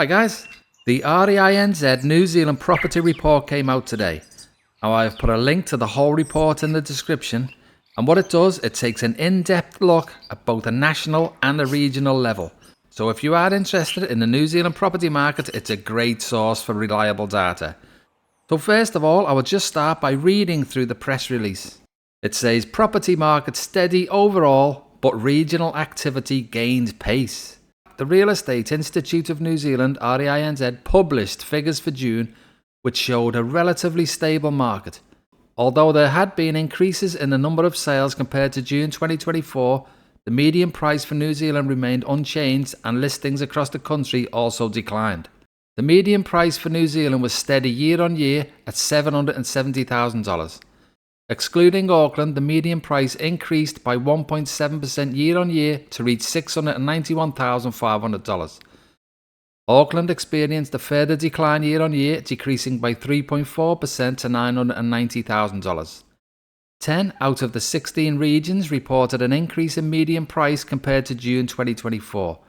Hi guys, the REINZ New Zealand property report came out today. Now I've put a link to the whole report in the description, and what it does, it takes an in-depth look at both a national and a regional level. So if you are interested in the New Zealand property market, it's a great source for reliable data. So first of all, I will just start by reading through the press release. It says property market steady overall, but regional activity gained pace. The Real Estate Institute of New Zealand, REINZ, published figures for June which showed a relatively stable market. Although there had been increases in the number of sales compared to June 2024, the median price for New Zealand remained unchanged and listings across the country also declined. The median price for New Zealand was steady year on year at $770,000. Excluding Auckland, the median price increased by 1.7% year on year to reach $691,500. Auckland experienced a further decline year on year, decreasing by 3.4% to $990,000. 10 out of the 16 regions reported an increase in median price compared to June 2024.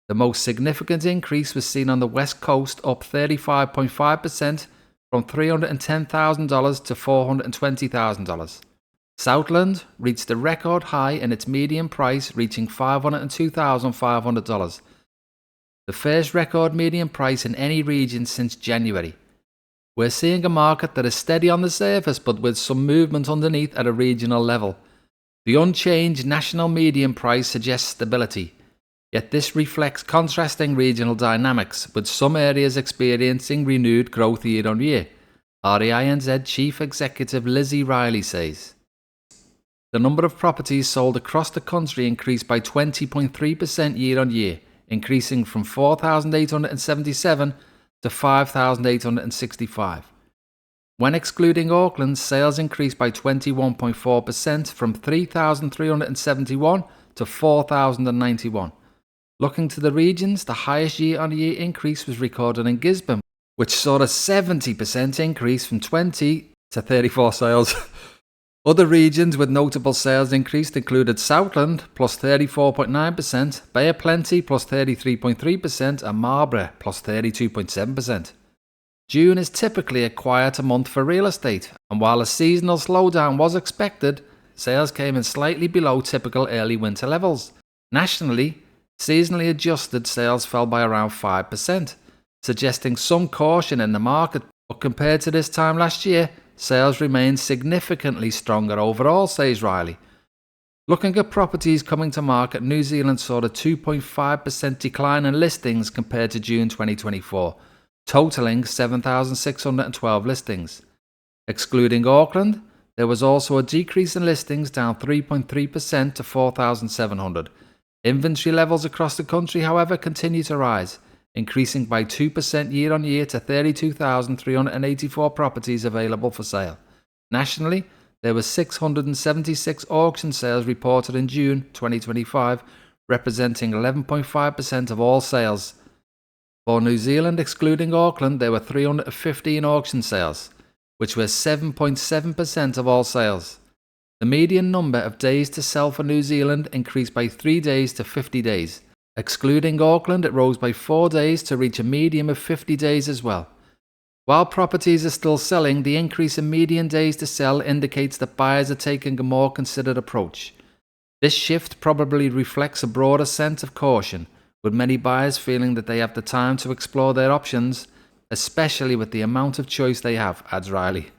The most significant increase was seen on the West Coast, up 35.5%. From $310,000 to $420,000. Southland reached a record high in its median price, reaching $502,500. The first record median price in any region since January. We're seeing a market that is steady on the surface but with some movement underneath at a regional level. The unchanged national median price suggests stability. Yet this reflects contrasting regional dynamics, with some areas experiencing renewed growth year on year. REINZ Chief Executive Lizzie Riley says. The number of properties sold across the country increased by 20.3% year on year, increasing from 4,877 to 5,865. When excluding Auckland, sales increased by 21.4% from 3,371 to 4,091. Looking to the regions, the highest year-on-year increase was recorded in Gisborne, which saw a 70% increase from 20 to 34 sales. Other regions with notable sales increase included Southland plus 34.9%, Bay of Plenty plus 33.3%, and Marlborough plus 32.7%. June is typically a quieter month for real estate, and while a seasonal slowdown was expected, sales came in slightly below typical early winter levels. Nationally, seasonally adjusted sales fell by around 5%, suggesting some caution in the market, but compared to this time last year, sales remained significantly stronger overall, says Riley. Looking at properties coming to market, New Zealand saw a 2.5% decline in listings compared to June 2024, totaling 7,612 listings. Excluding Auckland, there was also a decrease in listings, down 3.3% to 4,700. Inventory levels across the country, however, continue to rise, increasing by 2% year on year to 32,384 properties available for sale. Nationally, there were 676 auction sales reported in June 2025, representing 11.5% of all sales. For New Zealand, excluding Auckland, there were 315 auction sales, which were 7.7% of all sales. The median number of days to sell for New Zealand increased by 3 days to 50 days. Excluding Auckland, it rose by 4 days to reach a median of 50 days as well. While properties are still selling, the increase in median days to sell indicates that buyers are taking a more considered approach. This shift probably reflects a broader sense of caution, with many buyers feeling that they have the time to explore their options, especially with the amount of choice they have, adds Riley.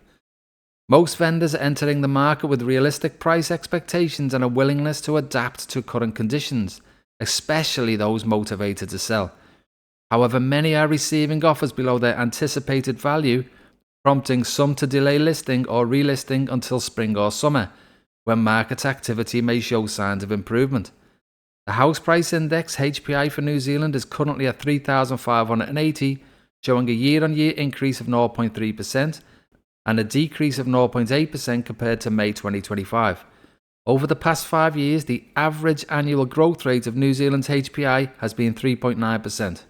Most vendors are entering the market with realistic price expectations and a willingness to adapt to current conditions, especially those motivated to sell. However, many are receiving offers below their anticipated value, prompting some to delay listing or relisting until spring or summer, when market activity may show signs of improvement. The House Price Index HPI for New Zealand is currently at 3,580, showing a year-on-year increase of 0.3%, and a decrease of 0.8% compared to May 2025. Over the past 5 years, the average annual growth rate of New Zealand's HPI has been 3.9%.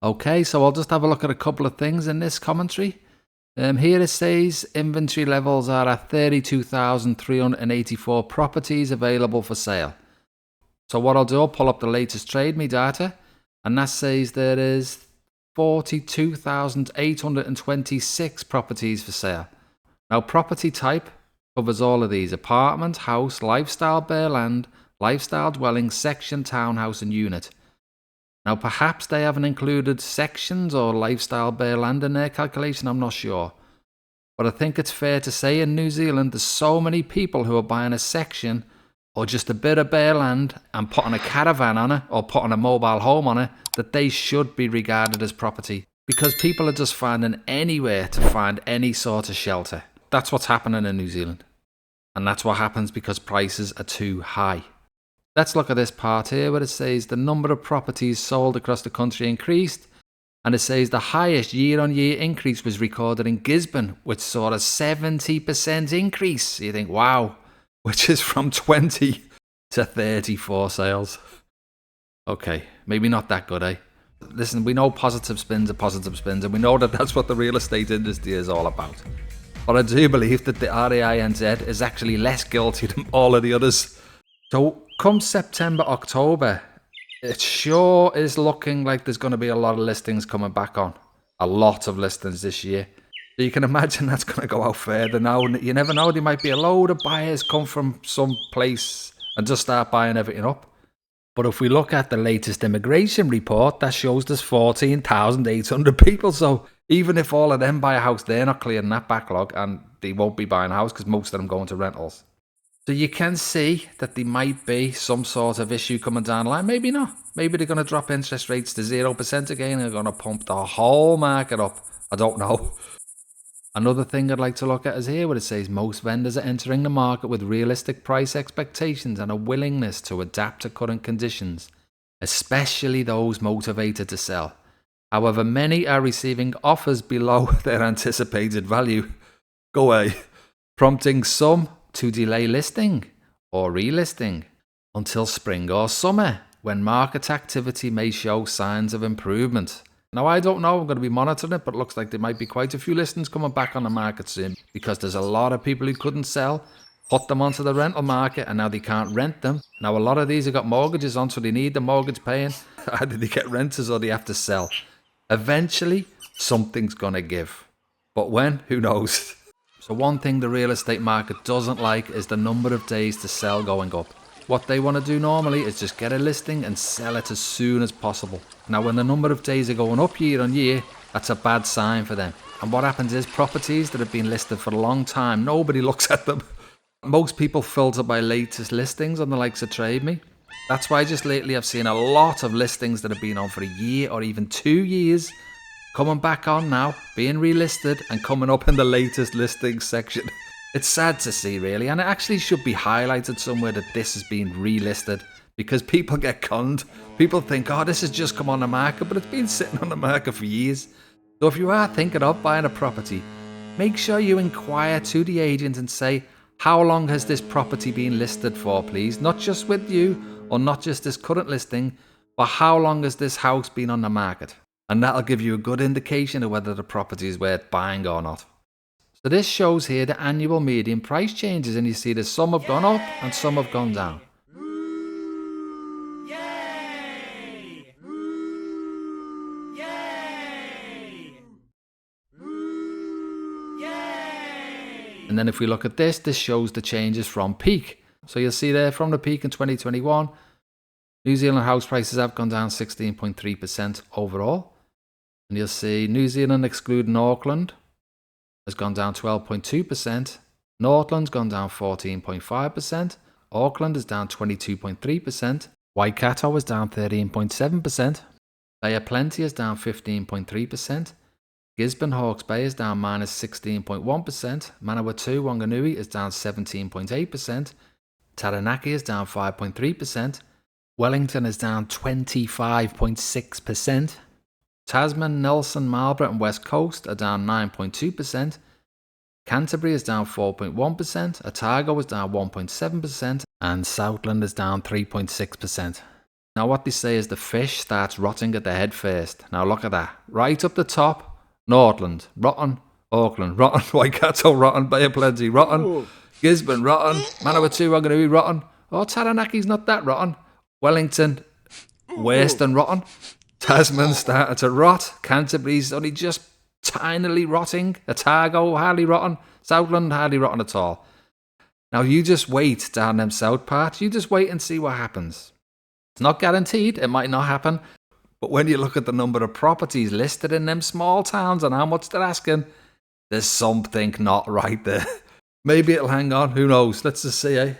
Okay, so I'll just have a look at a couple of things in this commentary. Here it says inventory levels are at 32,384 properties available for sale. So what I'll do, I'll pull up the latest Trade Me data. And that says there is 42,826 properties for sale. Now, property type covers all of these: apartment, house, lifestyle, bare land, lifestyle dwelling, section, townhouse and unit. Now, perhaps they haven't included sections or lifestyle bare land in their calculation, I'm not sure. But I think it's fair to say in New Zealand there's so many people who are buying a section or just a bit of bare land and putting a caravan on it or putting a mobile home on it that they should be regarded as property, because people are just finding anywhere to find any sort of shelter. That's what's happening in New Zealand. And that's what happens because prices are too high. Let's look at this part here where it says the number of properties sold across the country increased. And it says the highest year-on-year increase was recorded in Gisborne, which saw a 70% increase. You think, wow, which is from 20 to 34 sales. Okay, maybe not that good, eh? Listen, we know positive spins are positive spins, and we know that that's what the real estate industry is all about. But I do believe that the REINZ is actually less guilty than all of the others. So come September, October, it sure is looking like there's going to be a lot of listings coming back on. A lot of listings this year. So you can imagine that's going to go out further now. You never know, there might be a load of buyers come from some place and just start buying everything up. But if we look at the latest immigration report, that shows there's 14,800 people. So even if all of them buy a house, they're not clearing that backlog and they won't be buying a house because most of them go into rentals. So you can see that there might be some sort of issue coming down the line. Maybe not. Maybe they're going to drop interest rates to 0% again and they're going to pump the whole market up. I don't know. Another thing I'd like to look at is here where it says most vendors are entering the market with realistic price expectations and a willingness to adapt to current conditions, especially those motivated to sell. However, many are receiving offers below their anticipated value. Go away. Prompting some to delay listing or relisting until spring or summer, when market activity may show signs of improvement. Now, I don't know, I'm going to be monitoring it, but it looks like there might be quite a few listings coming back on the market soon, because there's a lot of people who couldn't sell, put them onto the rental market, and now they can't rent them. Now, a lot of these have got mortgages on, so they need the mortgage paying. Either they get renters or they have to sell. Eventually, something's going to give. But when? Who knows? So one thing the real estate market doesn't like is the number of days to sell going up. What they want to do normally is just get a listing and sell it as soon as possible. Now, when the number of days are going up year on year, that's a bad sign for them. And what happens is properties that have been listed for a long time, nobody looks at them. Most people filter by latest listings on the likes of Trade Me. That's why just lately I've seen a lot of listings that have been on for a year or even 2 years coming back on now, being relisted and coming up in the latest listings section. It's sad to see, really, and it actually should be highlighted somewhere that this has been relisted, because people get conned. People think, oh, this has just come on the market, but it's been sitting on the market for years. So if you are thinking of buying a property, make sure you inquire to the agent and say, how long has this property been listed for, please? Not just with you, or not just this current listing, but how long has this house been on the market? And that'll give you a good indication of whether the property is worth buying or not. So this shows here the annual median price changes, and you see that some have gone up and some have gone down. And then if we look at this shows the changes from peak. So you'll see there from the peak in 2021, New Zealand house prices have gone down 16.3% overall. And you'll see New Zealand excluding Auckland has gone down 12.2%. Northland's gone down 14.5%. Auckland is down 22.3%. Waikato is down 13.7%. Bay of Plenty is down 15.3%. Gisborne Hawke's Bay is down minus 16.1%. Manawatu Wanganui is down 17.8%. Taranaki is down 5.3%. Wellington is down 25.6%. Tasman, Nelson, Marlborough and West Coast are down 9.2%. Canterbury is down 4.1%. Otago is down 1.7%. And Southland is down 3.6%. Now what they say is the fish starts rotting at the head first. Now look at that. Right up the top, Northland, rotten. Auckland, rotten. Waikato, rotten. Bay of Plenty, rotten. Ooh. Gisborne, rotten. Manawatu, Wanganui, rotten. Oh, Taranaki's not that rotten. Wellington, worse than rotten. Tasman's starting to rot. Canterbury's only just tinily rotting. Otago, hardly rotten. Southland, hardly rotten at all. Now you just wait down them south parts. You just wait and see what happens. It's not guaranteed. It might not happen. But when you look at the number of properties listed in them small towns and how much they're asking, there's something not right there. Maybe it'll hang on. Who knows? Let's just see, eh?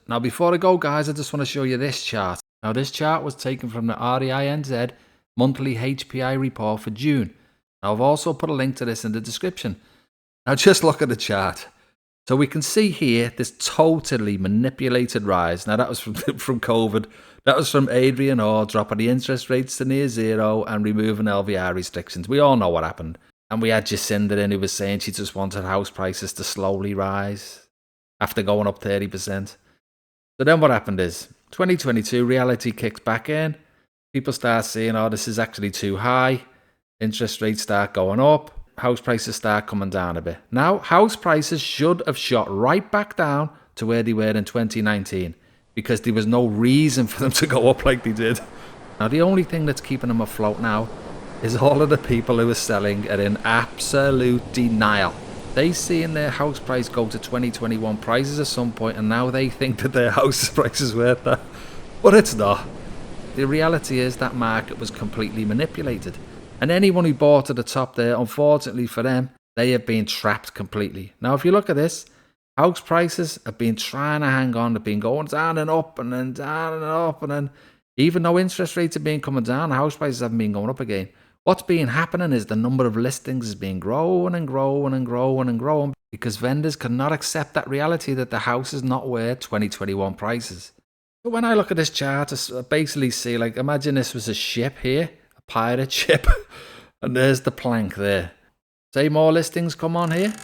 Now, before I go, guys, I just want to show you this chart. Now, this chart was taken from the REINZ monthly HPI report for June. Now, I've also put a link to this in the description. Now, just look at the chart. So we can see here this totally manipulated rise. Now, that was from COVID. That was from Adrian Orr dropping the interest rates to near zero and removing LVR restrictions. We all know what happened. And we had Jacinda in who was saying she just wanted house prices to slowly rise after going up 30%. So then what happened is 2022 reality kicks back in. People start saying, oh, this is actually too high. Interest rates start going up. House prices start coming down a bit. Now, house prices should have shot right back down to where they were in 2019 because there was no reason for them to go up like they did. Now, the only thing that's keeping them afloat now is all of the people who are selling are in absolute denial. They seen their house price go to 2021 prices at some point and now they think that their house price is worth that. But it's not. The reality is that market was completely manipulated. And anyone who bought at the top there, unfortunately for them, they have been trapped completely. Now, if you look at this, house prices have been trying to hang on. They've been going down and up and then down and up. And then even though interest rates have been coming down, house prices haven't been going up again. What's been happening is the number of listings has been growing and growing and growing and growing because vendors cannot accept that reality that the house is not worth 2021 prices. But when I look at this chart, I basically see, like, imagine this was a ship here. Pirate ship, and there's the plank there. Say more listings come on here,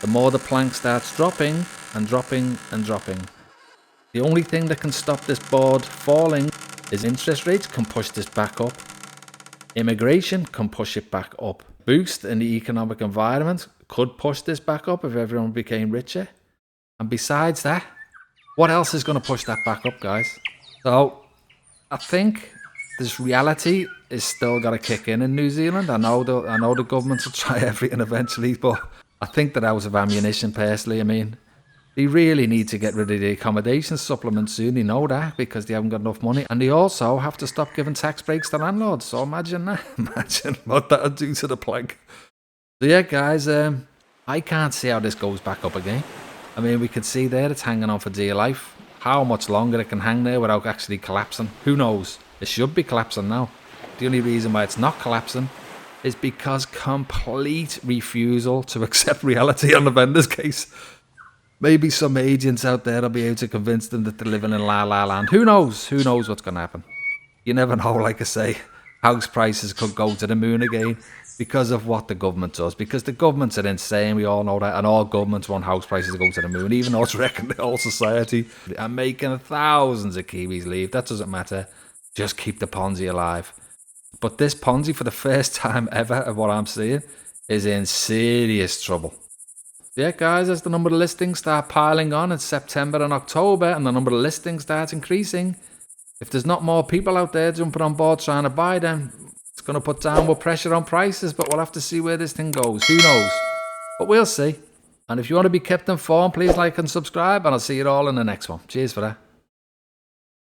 the more the plank starts dropping and dropping and dropping. The only thing that can stop this board falling is interest rates can push this back up. Immigration can push it back up. Boost in the economic environment could push this back up if everyone became richer. And besides that, what else is going to push that back up, guys? So I think this reality is still got to kick in New Zealand. I know the governments will try everything eventually, but I think they're out of ammunition personally. I mean, they really need to get rid of the accommodation supplement soon. They know that because they haven't got enough money. And they also have to stop giving tax breaks to landlords. So imagine that. Imagine what that would do to the plank. So yeah, guys, I can't see how this goes back up again. I mean, we can see there it's hanging on for dear life. How much longer it can hang there without actually collapsing? Who knows? It should be collapsing now. The only reason why it's not collapsing is because complete refusal to accept reality on the vendor's case. Maybe some agents out there will be able to convince them that they're living in la la land. Who knows? Who knows what's going to happen? You never know, like I say. House prices could go to the moon again because of what the government does. Because the governments are insane, we all know that. And all governments want house prices to go to the moon. Even though it's wrecking the whole society. And making thousands of Kiwis leave. That doesn't matter. Just keep the Ponzi alive. But this Ponzi, for the first time ever of what I'm seeing, is in serious trouble. Yeah, guys, as the number of listings start piling on in September and October, and the number of listings starts increasing, if there's not more people out there jumping on board trying to buy them, it's going to put downward pressure on prices, but we'll have to see where this thing goes. Who knows? But we'll see. And if you want to be kept informed, please like and subscribe, and I'll see you all in the next one. Cheers for that.